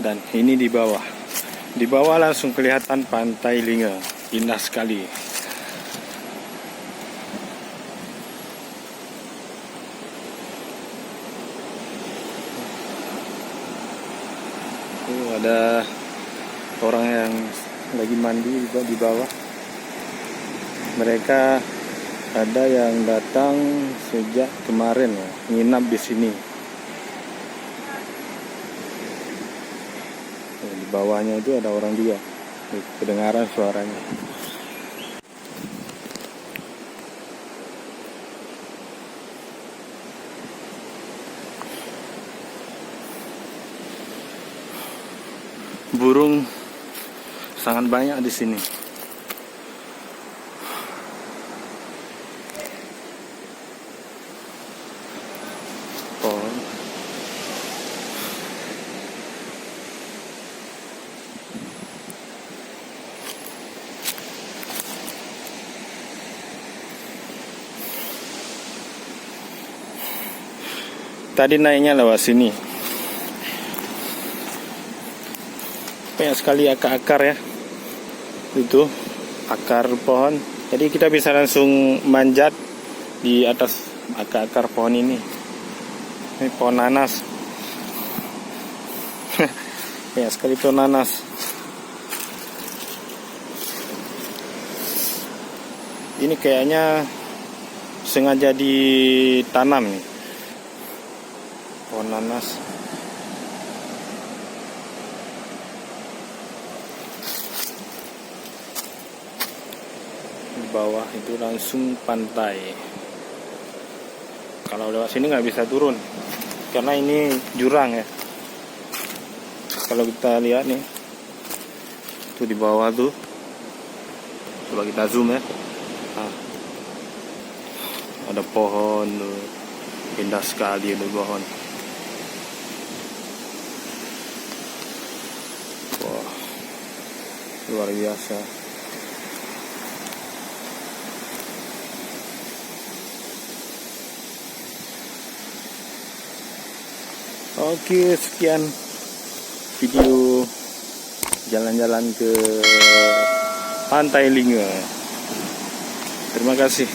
Dan ini di bawah. Di bawah langsung kelihatan Pantai Linge. Indah sekali. Ada orang yang lagi mandi di bawah. Mereka ada yang datang sejak kemarin ya, nginap di sini. Di bawahnya itu ada orang juga. Kedengaran suaranya. Burung sangat banyak di sini. Pohon. Tadi naiknya lewat sini. Banyak sekali akar-akar ya, itu akar pohon. Jadi kita bisa langsung manjat di atas akar-akar pohon ini. Ini pohon nanas. Banyak sekali pohon nanas. Ini kayaknya sengaja ditanam nih, pohon nanas. Bawah itu langsung pantai. Kalau lewat sini nggak bisa turun karena ini jurang ya. Kalau kita lihat nih, tuh di bawah tuh, coba kita zoom ya. Nah, ada pohon tuh, indah sekali ada pohon. Wah, luar biasa. Oke, sekian video jalan-jalan ke Pantai Linge. Terima kasih.